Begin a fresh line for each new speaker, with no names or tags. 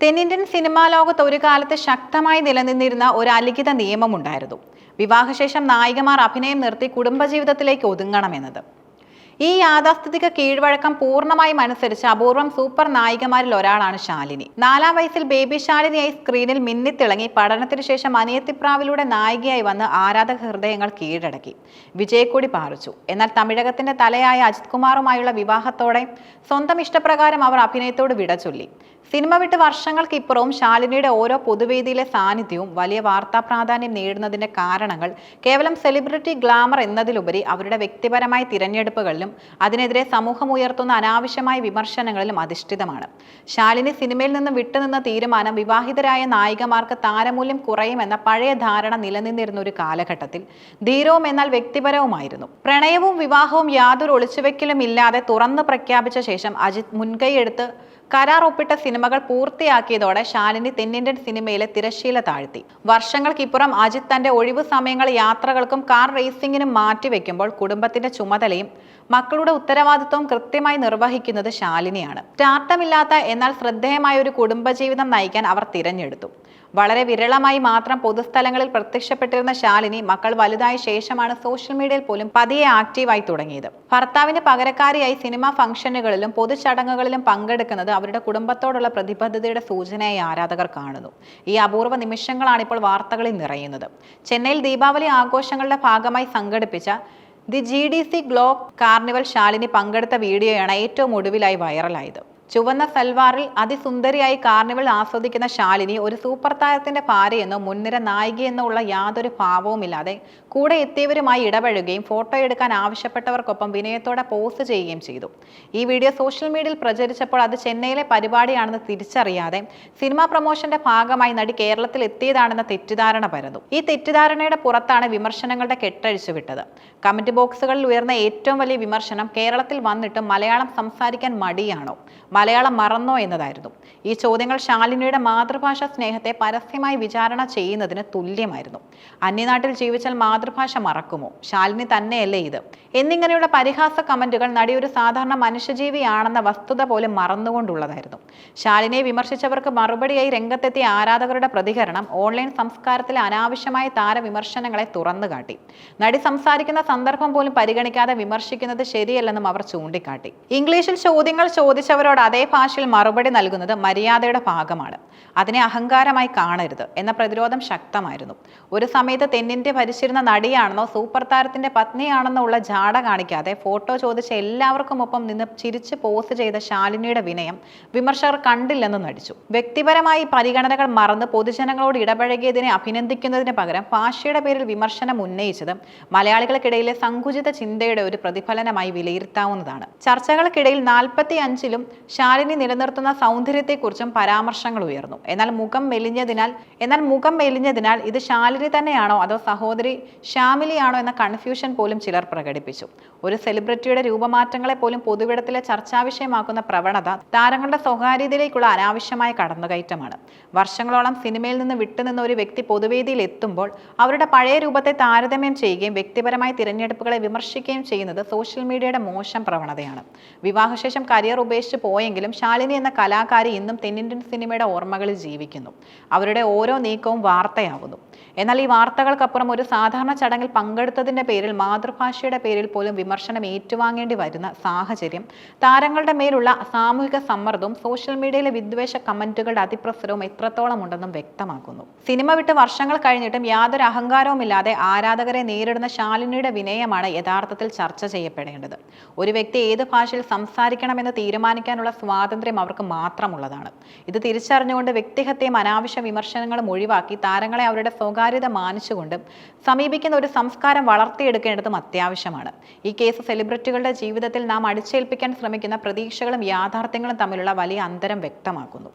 തെന്നിന്ത്യൻ സിനിമാ ലോകത്ത് ഒരു കാലത്ത് ശക്തമായി നിലനിന്നിരുന്ന ഒരു അലിഖിത നിയമമുണ്ടായിരുന്നു. വിവാഹശേഷം നായികമാർ അഭിനയം നിർത്തി കുടുംബജീവിതത്തിലേക്ക് ഒതുങ്ങണമെന്നത്. ഈ യാഥാസ്ഥിതിക കീഴ്വഴക്കം പൂർണ്ണമായും അനുസരിച്ച് അപൂർവം സൂപ്പർ നായികമാരിൽ ഒരാളാണ് ശാലിനി. 4-ാം വയസ്സിൽ ബേബി ശാലിനിയായി സ്ക്രീനിൽ മിന്നിത്തിളങ്ങി പഠനത്തിനു ശേഷം അനിയത്തിപ്രാവിലൂടെ നായികയായി വന്ന് ആരാധക ഹൃദയങ്ങൾ കീഴടക്കി വിജയക്കൊടി പാറിച്ചു. എന്നാൽ തമിഴകത്തിന്റെ തലയായ അജിത് കുമാറുമായുള്ള വിവാഹത്തോടെ സ്വന്തം ഇഷ്ടപ്രകാരം അവർ അഭിനയത്തോട് വിട ചൊല്ലി. സിനിമ വിട്ട് വർഷങ്ങൾക്കിപ്പുറവും ശാലിനിയുടെ ഓരോ പൊതുവേദിയിലെ സാന്നിധ്യവും വലിയ വാർത്താ പ്രാധാന്യം നേടുന്നതിന്റെ കാരണങ്ങൾ കേവലം സെലിബ്രിറ്റി ഗ്ലാമർ എന്നതിലുപരി അവരുടെ വ്യക്തിപരമായ തിരഞ്ഞെടുപ്പുകളിലും അതിനെതിരെ സമൂഹം ഉയർത്തുന്ന അനാവശ്യമായ വിമർശനങ്ങളിലും അധിഷ്ഠിതമാണ്. ശാലിനി സിനിമയിൽ നിന്ന് വിട്ടുനിന്ന തീരുമാനം വിവാഹിതരായ നായികമാർക്ക് താരമൂല്യം കുറയുമെന്ന പഴയ ധാരണ നിലനിന്നിരുന്ന ഒരു കാലഘട്ടത്തിൽ ധീരവും എന്നാൽ വ്യക്തിപരവുമായിരുന്നു. പ്രണയവും വിവാഹവും യാതൊരു ഒളിച്ചുവെക്കലും ഇല്ലാതെ തുറന്നു പ്രഖ്യാപിച്ച ശേഷം അജിത് മുൻകൈയെടുത്ത് കരാർ ഒപ്പിട്ട സിനിമകൾ പൂർത്തിയാക്കിയതോടെ ശാലിനി തെന്നിന്ത്യൻ സിനിമയിലെ തിരശ്ശീല താഴ്ത്തി. വർഷങ്ങൾക്കിപ്പുറം അജിത് തന്റെ ഒഴിവു സമയങ്ങൾ യാത്രകൾക്കും കാർ റേസിംഗിനും മാറ്റിവെക്കുമ്പോൾ കുടുംബത്തിന്റെ ചുമതലയും മക്കളുടെ ഉത്തരവാദിത്വവും കൃത്യമായി നിർവഹിക്കുന്നത് ശാലിനിയാണ്. സ്റ്റാർട്ടമില്ലാത്ത എന്നാൽ ശ്രദ്ധേയമായ ഒരു കുടുംബജീവിതം നയിക്കാൻ അവർ തിരഞ്ഞെടുത്തു. വളരെ വിരളമായി മാത്രം പൊതുസ്ഥലങ്ങളിൽ പ്രത്യക്ഷപ്പെട്ടിരുന്ന ശാലിനി മക്കൾ വലുതായ ശേഷമാണ് സോഷ്യൽ മീഡിയയിൽ പോലും പതിയെ ആക്റ്റീവായി തുടങ്ങിയത്. ഭർത്താവിന് പകരക്കാരിയായി സിനിമാ ഫംഗ്ഷനുകളിലും പൊതുചടങ്ങുകളിലും പങ്കെടുക്കുന്നത് അവരുടെ കുടുംബത്തോടുള്ള പ്രതിബദ്ധതയുടെ സൂചനയായി ആരാധകർ കാണുന്നു. ഈ അപൂർവ നിമിഷങ്ങളാണ് ഇപ്പോൾ വാർത്തകളിൽ നിറയുന്നത്. ചെന്നൈയിൽ ദീപാവലി ആഘോഷങ്ങളുടെ ഭാഗമായി സംഘടിപ്പിച്ച the GDC glow carnival Shalini പങ്കെടുത്ത വീഡിയോയാണ് ഏറ്റവും ഒടുവിലായി വൈറലായത്. ചുവന്ന സൽവാറിൽ അതിസുന്ദരിയായി കാർണിവൽ ആസ്വദിക്കുന്ന ശാലിനി ഒരു സൂപ്പർ താരത്തിന്റെ ഭാര്യയെന്നോ മുൻനിര നായികയെന്നോ ഉള്ള യാതൊരു ഭാവവുമില്ലാതെ കൂടെ എത്തിയവരുമായി ഇടപഴകുകയും ഫോട്ടോ എടുക്കാൻ ആവശ്യപ്പെട്ടവർക്കൊപ്പം വിനയത്തോടെ പോസ്റ്റ് ചെയ്യുകയും ചെയ്തു. ഈ വീഡിയോ സോഷ്യൽ മീഡിയയിൽ പ്രചരിച്ചപ്പോൾ അത് ചെന്നൈയിലെ പരിപാടിയാണെന്ന് തിരിച്ചറിയാതെ സിനിമാ പ്രൊമോഷന്റെ ഭാഗമായി നടി കേരളത്തിൽ എത്തിയതാണെന്ന തെറ്റിദ്ധാരണ പരന്നു. ഈ തെറ്റിദ്ധാരണയുടെ പുറത്താണ് വിമർശനങ്ങളുടെ കെട്ടഴിച്ചുവിട്ടത്. കമന്റ് ബോക്സുകളിൽ ഉയർന്ന ഏറ്റവും വലിയ വിമർശനം കേരളത്തിൽ വന്നിട്ട് മലയാളം സംസാരിക്കാൻ മടിയാണോ, മലയാളം മറന്നോ എന്നതായിരുന്നു. ഈ ചോദ്യങ്ങൾ ശാലിനിയുടെ മാതൃഭാഷ സ്നേഹത്തെ പരസ്യമായി വിചാരണ ചെയ്യുന്നതിന് തുല്യമായിരുന്നു. അന്യനാട്ടിൽ ജീവിച്ചാൽ മാതൃഭാഷ മറക്കുമോ, ശാലിനി തന്നെയല്ലേ ഇത് എന്നിങ്ങനെയുള്ള പരിഹാസ കമന്റുകൾ നടി ഒരു സാധാരണ മനുഷ്യജീവിയാണെന്ന വസ്തുത പോലും മറന്നുകൊണ്ടുള്ളതായിരുന്നു. ശാലിനിയെ വിമർശിച്ചവർക്ക് മറുപടിയായി രംഗത്തെത്തിയ ആരാധകരുടെ പ്രതികരണം ഓൺലൈൻ സംസ്കാരത്തിലെ അനാവശ്യമായ താരവിമർശനങ്ങളെ തുറന്നുകാട്ടി. നടി സംസാരിക്കുന്ന സന്ദർഭം പോലും പരിഗണിക്കാതെ വിമർശിക്കുന്നത് ശരിയല്ലെന്നും അവർ ചൂണ്ടിക്കാട്ടി. ഇംഗ്ലീഷിൽ ചോദ്യങ്ങൾ ചോദിച്ചവരോട് അതേ ഭാഷയിൽ മറുപടി നൽകുന്നത് മര്യാദയുടെ ഭാഗമാണ്, അതിനെ അഹങ്കാരമായി കാണരുത് എന്ന പ്രതിരോധം ശക്തമായിരുന്നു. ഒരു സമയത്ത് തെന്നിന്ത്യ ഭരിച്ചിരുന്ന നടിയാണെന്നോ സൂപ്പർ താരത്തിന്റെ പത്നിയാണെന്നോ ഉള്ള ജാട കാണിക്കാതെ ഫോട്ടോ ചോദിച്ച എല്ലാവർക്കുമൊപ്പം നിന്ന് ചിരിച്ച് പോസ്റ്റ് ചെയ്ത ശാലിനിയുടെ വിനയം വിമർശകർ കണ്ടില്ലെന്ന് നടിച്ചു. വ്യക്തിപരമായി പരിഗണനകൾ മറന്ന് പൊതുജനങ്ങളോട് ഇടപഴകിയതിനെ അഭിനന്ദിക്കുന്നതിന് പകരം ഭാഷയുടെ പേരിൽ വിമർശനം ഉന്നയിച്ചത് മലയാളികൾക്കിടയിലെ സങ്കുചിത ചിന്തയുടെ ഒരു പ്രതിഫലനമായി വിലയിരുത്താവുന്നതാണ്. ചർച്ചകൾക്കിടയിൽ 45-ലും ശാലിനി നിലനിർത്തുന്ന സൗന്ദര്യത്തെക്കുറിച്ചും പരാമർശങ്ങൾ ഉയർന്നു. എന്നാൽ മുഖം മെലിഞ്ഞതിനാൽ ഇത് ശാലിനി തന്നെയാണോ അതോ സഹോദരി ശ്യാമിലിയാണോ എന്ന കൺഫ്യൂഷൻ പോലും ചിലർ പ്രകടിപ്പിച്ചു. ഒരു സെലിബ്രിറ്റിയുടെ രൂപമാറ്റങ്ങളെ പോലും പൊതുവിടത്തിലെ ചർച്ചാ വിഷയമാക്കുന്ന പ്രവണത താരങ്ങളുടെ സ്വകാര്യതയിലേക്കുള്ള അനാവശ്യമായ കടന്നുകയറ്റമാണ്. വർഷങ്ങളോളം സിനിമയിൽ നിന്ന് വിട്ടുനിന്ന ഒരു വ്യക്തി പൊതുവേദിയിൽ എത്തുമ്പോൾ അവരുടെ പഴയ രൂപത്തെ താരതമ്യം ചെയ്യുകയും വ്യക്തിപരമായ തിരഞ്ഞെടുപ്പുകളെ വിമർശിക്കുകയും ചെയ്യുന്നത് സോഷ്യൽ മീഡിയയുടെ മോശം പ്രവണതയാണ്. വിവാഹശേഷം കരിയർ ഉപേക്ഷിച്ച് പോയെങ്കിലും ശാലിനി എന്ന കലാകാരി ഇന്നും തെന്നിന്ത്യൻ സിനിമയുടെ ഓർമ്മകളിൽ ജീവിക്കുന്നു. അവരുടെ ഓരോ നീക്കവും വാർത്തയാവുന്നു. എന്നാൽ ഈ വാർത്തകൾക്കപ്പുറം ഒരു സാധാരണ ചടങ്ങിൽ പങ്കെടുത്തതിന്റെ പേരിൽ മാതൃഭാഷയുടെ പേരിൽ പോലും വിമർശനം ഏറ്റുവാങ്ങേണ്ടി വരുന്ന സാഹചര്യം താരങ്ങളുടെ മേലുള്ള സാമൂഹിക സമ്മർദ്ദവും സോഷ്യൽ മീഡിയയിലെ വിദ്വേഷ കമന്റുകളുടെ അതിപ്രസരവും എത്രത്തോളം ഉണ്ടെന്നും വ്യക്തമാക്കുന്നു. സിനിമ വിട്ട് വർഷങ്ങൾ കഴിഞ്ഞിട്ടും യാതൊരു അഹങ്കാരവുമില്ലാതെ ആരാധകരെ നേരിടുന്ന ശാലിനിയുടെ വിനയമാണ് യഥാർത്ഥത്തിൽ ചർച്ച ചെയ്യപ്പെടേണ്ടത്. ഒരു വ്യക്തി ഏത് ഭാഷയിൽ സംസാരിക്കണമെന്ന് തീരുമാനിക്കാനുള്ള സ്വാതന്ത്ര്യം അവർക്ക് മാത്രമുള്ളതാണ്. ഇത് തിരിച്ചറിഞ്ഞുകൊണ്ട് വ്യക്തിഹത്യയും അനാവശ്യ വിമർശനങ്ങളും ഒഴിവാക്കി താരങ്ങളെ അവരുടെ സ്വകാര്യത മാനിച്ചുകൊണ്ട് സമീപിക്കുന്ന ഒരു സംസ്കാരം വളർത്തിയെടുക്കേണ്ടതും അത്യാവശ്യമാണ്. ഈ കേസ് സെലിബ്രിറ്റികളുടെ ജീവിതത്തിൽ നാം അടിച്ചേൽപ്പിക്കാൻ ശ്രമിക്കുന്ന പ്രതീക്ഷകളും യാഥാർത്ഥ്യങ്ങളും തമ്മിലുള്ള വലിയ അന്തരം വ്യക്തമാക്കുന്നു.